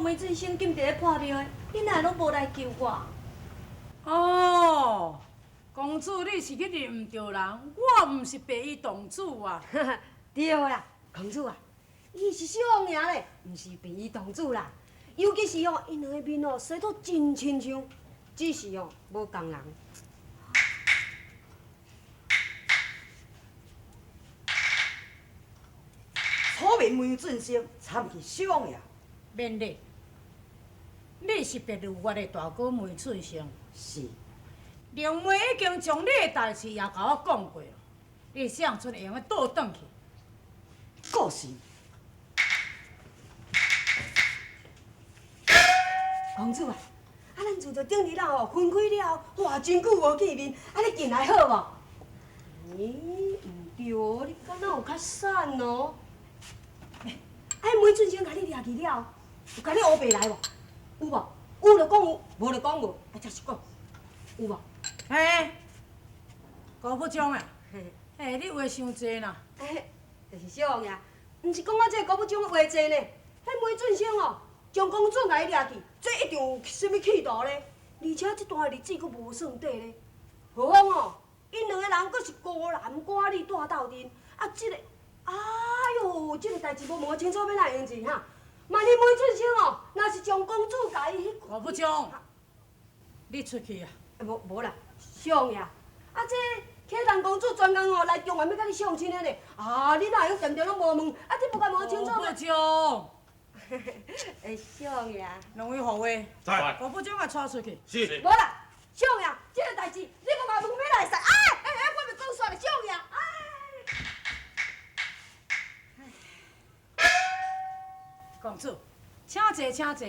梅俊生今伫咧破庙的，你哪拢无来救我？哦，公主，你是去认唔着人，我唔是白衣公主啊。对啦，公主啊，伊是小王爷咧，唔是白衣公主啦。尤其是因两个面生得真亲像，只是无共人。楚面梅俊生参去小王爷。免礼，你是别如我的大哥梅俊生。是。龙梅已经将你的代志也甲我讲过了，你啥阵会用倒转去？个是。公主啊，咱自着顶日啦分开了，哇，真久无见面，你近来好无？咦，唔对，你敢若有较瘦哦？梅俊生甲你掠去了，有甲你乌白来无？有无？有就讲有，无就讲无，才是讲有无？嘿，高副将啊，嘿，你话伤济啦。就是小王爷，毋是讲我这个高副将话济呢。迄梅俊生将公主甲伊掠去，这一定有啥物企图咧。而且这段日子佫无算短咧。何况因两个人佫是孤男寡女住斗阵，哎呦，这个代志无问清楚要哪样子哈？万一梅俊生若是将公主甲伊迄……高副将，你出去啊！无啦，小王爷，这启东公主专工来中原要甲你相亲的呢。你哪样定定拢无问？这不该问清楚高副将。小王爷，两位护卫，在。高副将啊，带出去。是。无啦，小王爷，这个代志你搁甲问要来使？我咪讲煞了，小王爷，公主，请坐，请坐。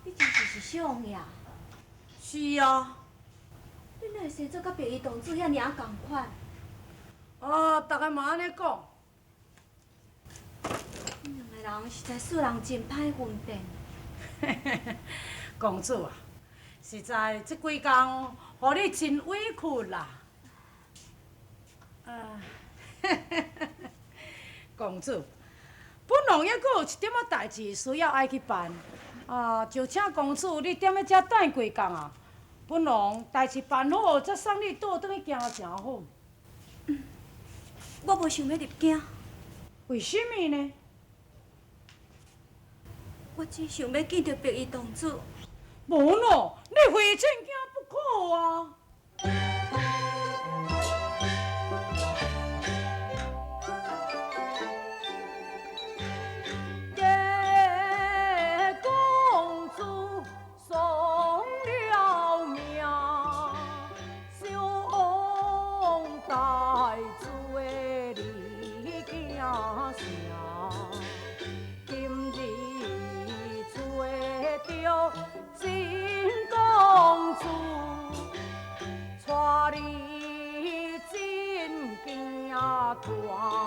你真是小王爷？是啊。你哪会生做甲白衣公主遐尔共款？大家嘛安尼讲。你两个人实在使人真歹分辨。公主啊，实在这几工，互你真委屈啦。公主，本王还阁有一点仔代志需要爱去办，就请公主你踮咧遮等几工啊。本王代志办好，才送你倒转去行诚好。我无想要入京。为什么呢？我只想要见到白衣公主。无咯，你非正惊不可啊！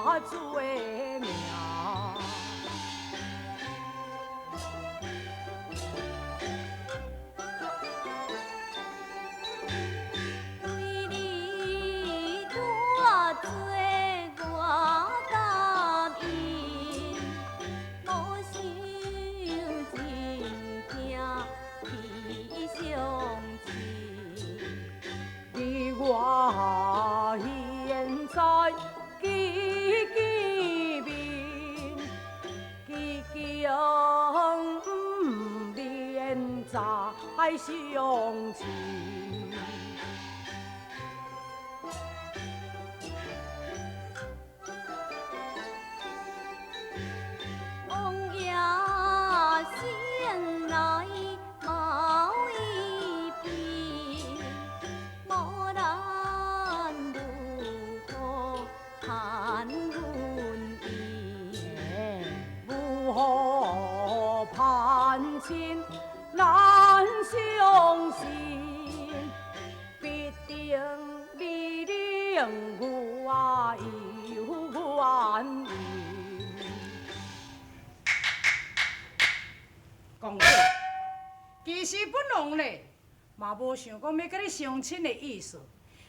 大做命。我现在记记面，记记不免再相见。王爷醒来mau一边，莫难如何盼阮意？如何盼亲难相信？必定你令我有怨言。公主，其实本王咧，嘛无想讲要甲你相亲的意思，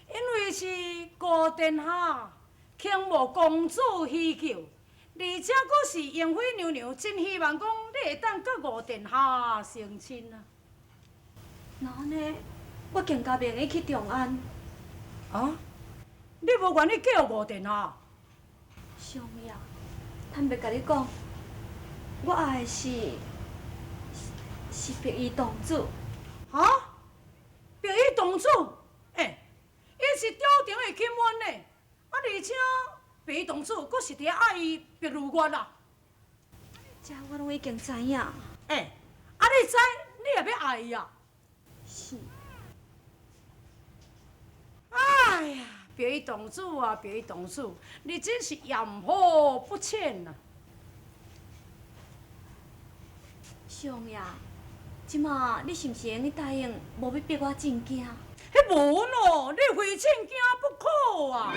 因为是高殿下倾慕公主需求，而且阁是英妃娘娘真希望讲你会当甲五殿下成亲啊。那安尼，我更加袂愿意去长安。啊？你无愿意叫五殿下？相爷，坦白甲你讲，我爱的是白衣公主。啊？白衣公主？伊是朝廷的钦问呢，而且白衣公主阁是伫爱伊白如月啊。这我拢已经知影。你知，你也要爱伊啊？是。哎呀，白衣公主啊，白衣公主，你真是艳福不浅啊！相爷，即马你是毋是愿意答应，无要逼我进京？迄无咯，你非进京不可啊！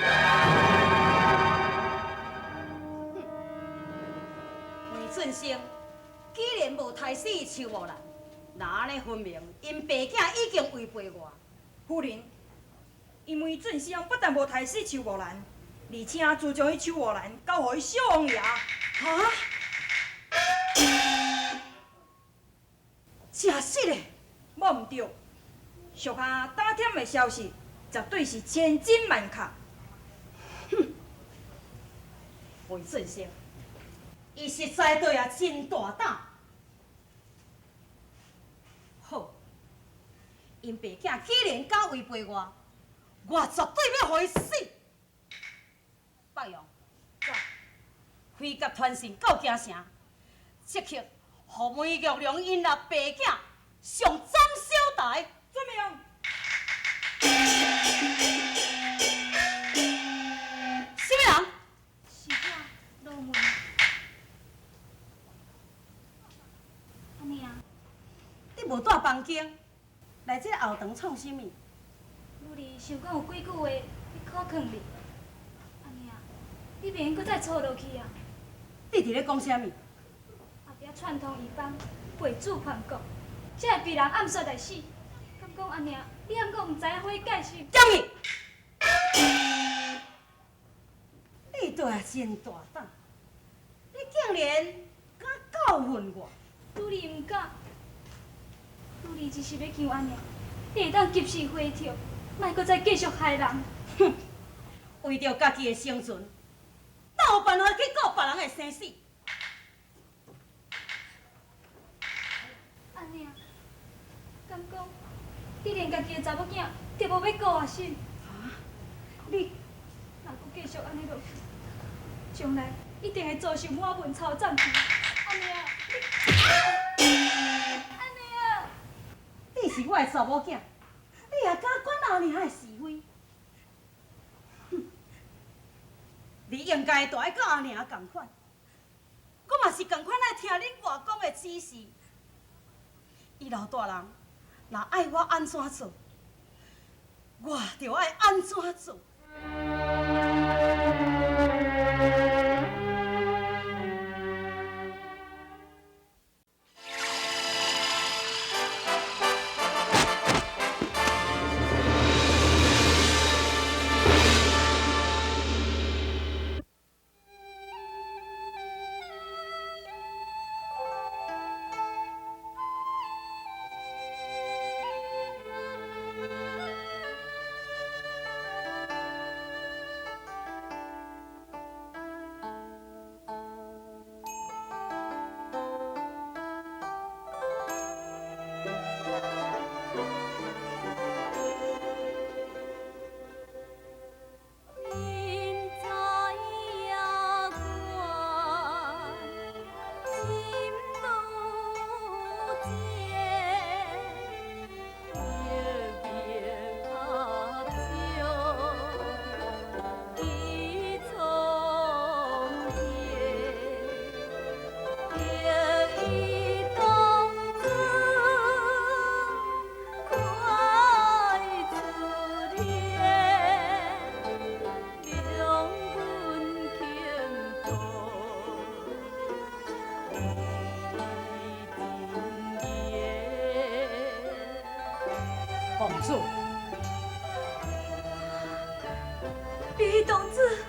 魏俊生，既然无杀死邱某兰，那安尼分明因爸囝已经违背我。夫人，因为俊生不但无杀死邱某兰，而且自将迄邱某兰交互伊小王爷。哈？真实的？无毋对，属下打听的消息，绝对是千真万确。魏俊生，伊实在对也真大胆。好，因爸囝既然敢违背我，我绝对要互伊死。北洋，飞鸽传信到京城，即刻互梅玉良因那爸囝上斩小台。遵命。什么人？是我，罗门。安尼啊，你无带房间，来这后堂创什么？女儿想讲有几句话要考劝你。安尼啊，你袂用搁再错落去啊！你伫咧讲什么？后壁串通异邦，背主叛国，才会被人暗杀来死。敢讲安尼啊？你敢讲毋知影悔改是？江义，你对也真大胆，你竟然敢教训我！女儿毋敢，女儿只是要求安尼，你会当及时回头，莫搁再继续害人。哼，为着家己的生存，哪有办法去顾别人的生死？安尼啊？敢讲你连家己的查某囝都无要顾啊？是？你若搁继续安尼落去，将来一定会遭受满门抄斩去。安尼啊？安尼啊？你是我的查某囝，你也敢管后娘的是非？哼，你应该大爱甲后娘同款，我嘛是同款爱听恁外公的指示。伊老大人若爱我安怎做，我就爱安怎做。主，李同志，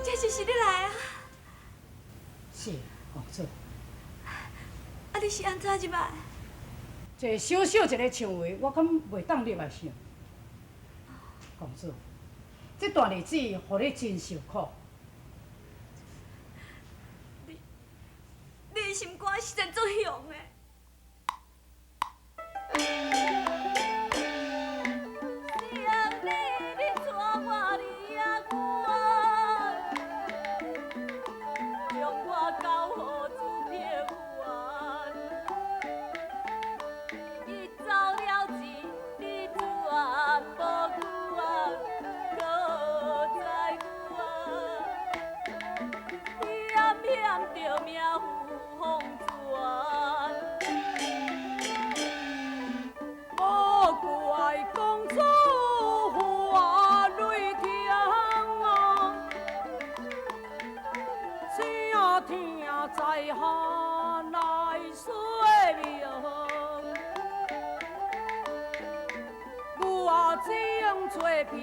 这是你来啊？是公主。啊，你是安怎入来？这小小一个唱话，我敢袂当入来想。公主，这段日子，互你真受苦。你的心肝是真作雄的。在下来说明，我正做遍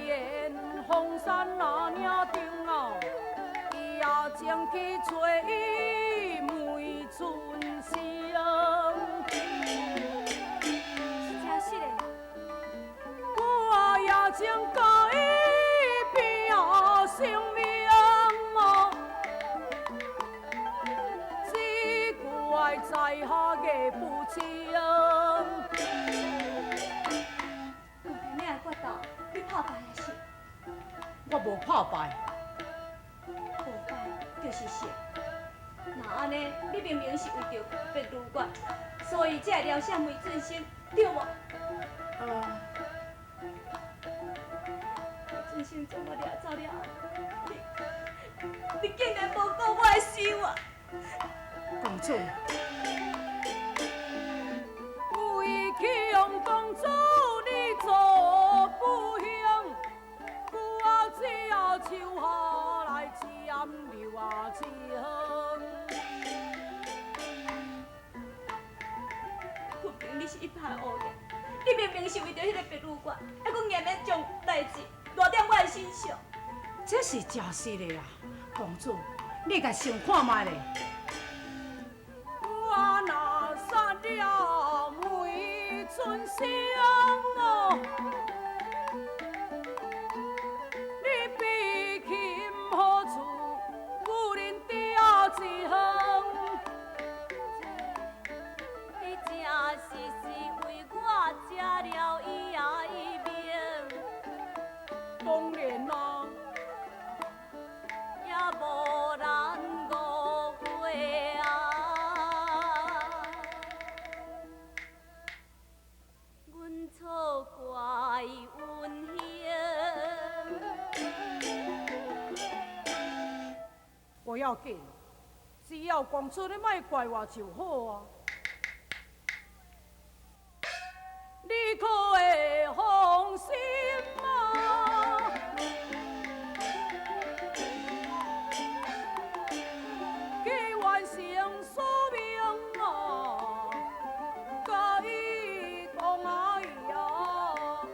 荒山那岭中哦，伊也前去找伊梅春香。是真实的。我也将甲伊拼性命哦。在下嘅父亲，唔凭你的骨头，你拍败也是。我无拍败，破败就是邪。那安尼，你明明是为着别女眷，所以才会撩向梅准生，对无？梅准生将我掠走了后，你竟然无顾我的死活！公主，为求公主你做不幸，我只好手下来占留情。分明你是一派乌言，你明明是为着迄个别女眷，还佫硬要将代志落在我的身上。这是真实的啊，公主，你甲想看卖咧。我若杀了梅春香哦，你比起何处无人吊一行？你正是为我吃了伊啊伊命，当然啦，也无人误会啊。阮错怪温馨，不要紧，只要公主你莫怪我就好啊。你可会放心啊？既完成所命啊，甲伊讲啊伊啊，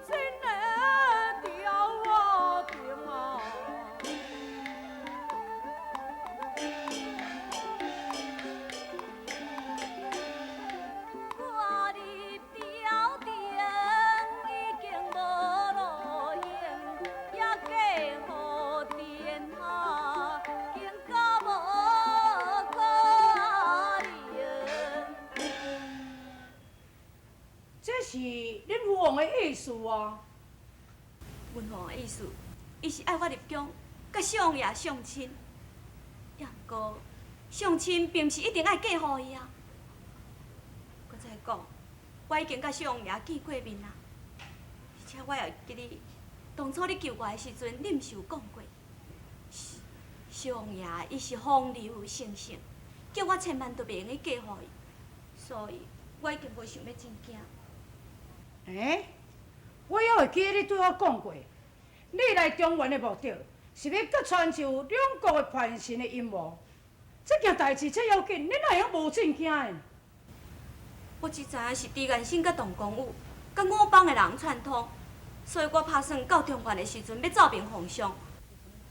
真会调我定啊。我入朝廷已经无路行，也嫁予殿下，更加无可能。这是恁父王的意思啊！文王的意思，伊是爱我入宫，甲相爷相亲。也毋过，相亲并毋是一定爱嫁予伊啊。搁再讲，我已经甲相爷见过面啦，而且我也记得当初你救我的时阵，你毋是有讲过，相爷伊是风流成性，叫我千万都袂用去嫁予伊，所以我已经无想要真惊。我还会记得你对我讲过，你来中原的目的是要搁传授两国的叛臣的阴谋。这件代志这要紧，你哪会无正惊的？我只知影是朱元新甲唐公武甲我帮的人串通，所以我打算到中原的时阵要照明奉上，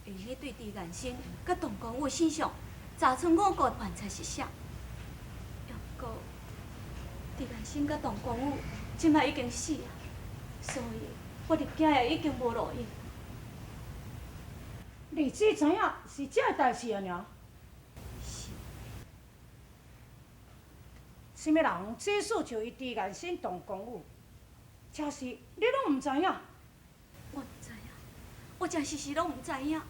用你对朱元新甲唐公武身上查出我国犯才实相。不过，朱元新甲唐公武即摆已经死啊，所以我入境也已经无路用。你只知影是这代志啊尔？是，什么人指使就伊朱元新动公武？真是你拢毋知影？我毋知影，我真是拢毋知影。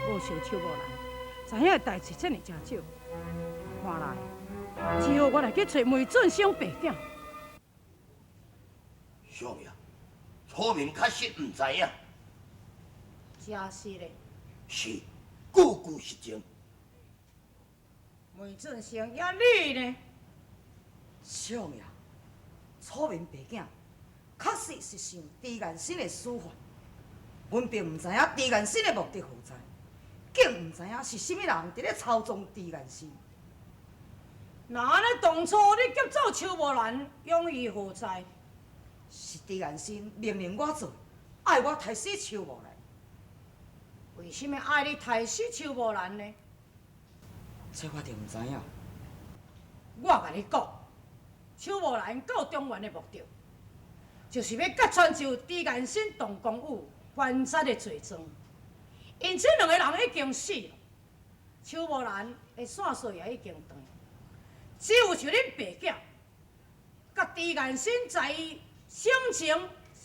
无小手无难，知影的代志真是真少。看来，只好我来去找梅准生白囝。相爷，楚明确实毋知影，真是嘞，是句句实情。梅准生也你呢？相爷，楚明白囝确实是受朱元新的使唤，阮并毋知影朱元新的目的何在，竟毋知影是甚物人伫咧操纵朱元新。那安尼当初你劫走邱无兰，用意何在？是朱元新命令我做，爱我杀死邱无兰。为什么爱你杀死邱无兰呢？这我就毋知影。我甲你讲，邱无兰到中原的目的，就是要甲传授朱元新、唐公武犯杀的罪状。因这两个人已经死了，邱无兰的线索也已经断，只有就恁爸囝，甲朱元新在意生前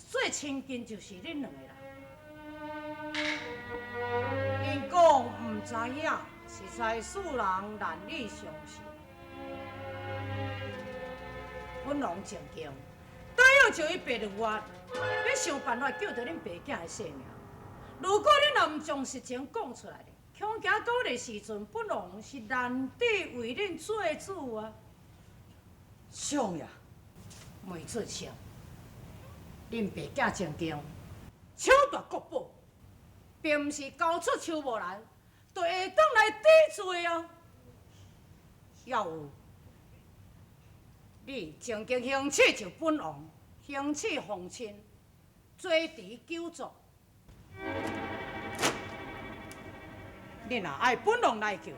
最亲近就是恁两个人。因讲毋知影，实在使人难以相信。本王正经，答应就伊爸入狱，要想办法救到恁爸囝的性命。如果恁若毋将实情讲出来，恐惊到迄个时阵，本王是难得为恁做主啊！相爷，梅准生，恁爸囝正经，抢夺国宝，并毋是交出邱无兰，就会当来抵罪啊！要有，你正经行刺就本王，行刺皇亲，做敌救助。你若爱本王来救你，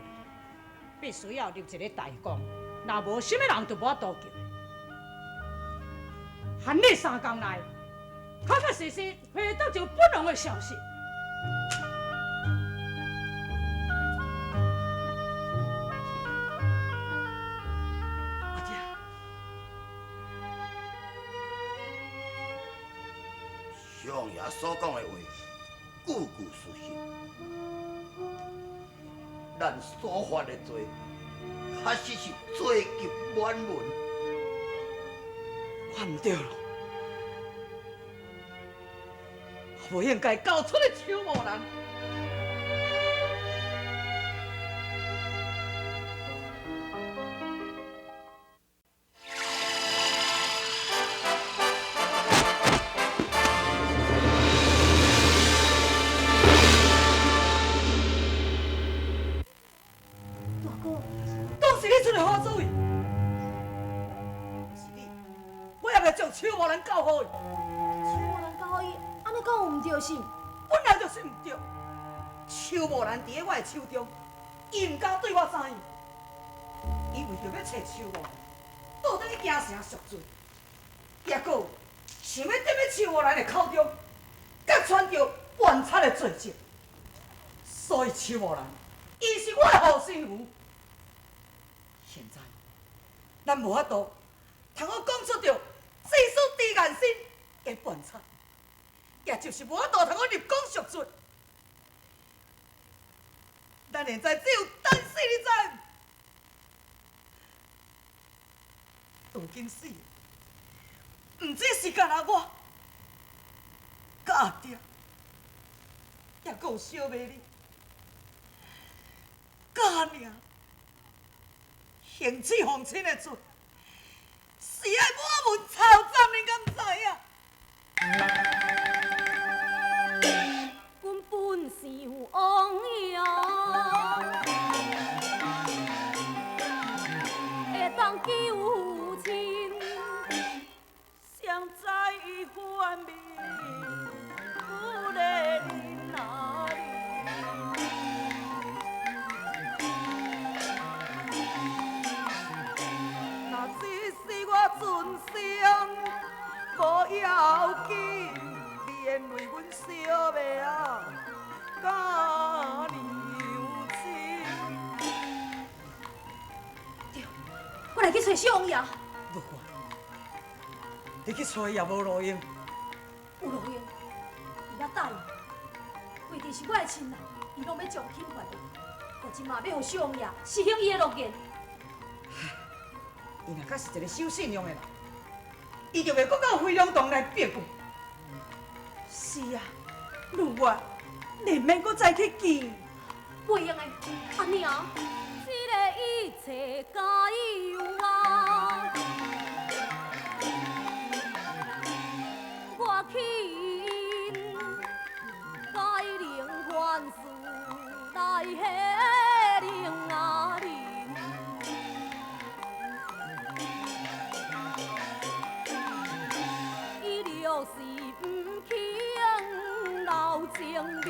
必须要立一个大功，若无什么人就无法度救你。限你3天内，确确实实回答就本王的消息。阿爹，相爷所讲的话，句句属实。咱所犯的罪，确实是罪极满门。我毋对了，我不应该交出的邱无兰。大哥，都是你出的好主意，是你，我也要将邱无兰交予伊。邱无兰交伊，安尼讲有毋对是？本来就是唔对。邱无兰伫咧我的手中，伊唔敢对我怎样。伊为着要找邱无兰，倒转去京城赎罪，也阁有想要踮咧邱无兰的口中，甲传着冤惨的罪证。所以邱无兰，伊是我的后生妇。现在，咱无法度，通我讲出着细数朱元新的冤惨。也就是无法度通我立功赎罪，咱现在只有等死，你知？当今死，唔只是干那我，甲阿爹，也阁有小妹你，甲阿娘，行刺皇亲的罪，是爱满门抄斩，你敢知影？阮本是有王呀。来去找小爷。不管，你去找伊也无路用。有路用，伊遐等，规定是我的亲人，伊拢要将轻犯的，我今嘛要互小爷实行伊的诺言。伊若假是一个守信用的人，伊就袂搁到飞龙洞来逼我。是啊，如我你免搁再去见。袂用的，阿娘。这个一切皆由我，我轻该令凡事来下令啊令。伊若是不肯留情面，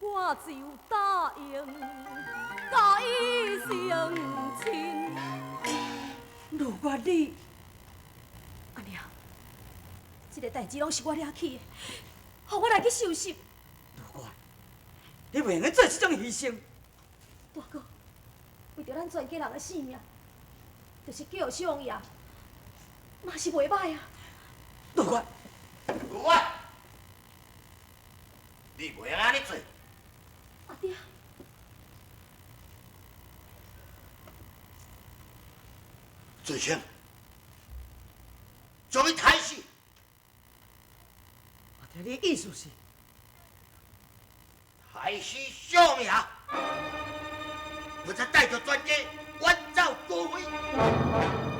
我就答应甲伊成亲。如我你，阿娘，这个代志拢是我惹起的，互我来去收拾。如我，你袂用做这种牺牲。大哥，为着咱全家人的性命，就是叫小爷，嘛是袂歹啊。如我，如我，你袂用安尼做。阿爹，最清，将伊抬死。我听你意思是，抬死小命，我才带着全家远走高飞。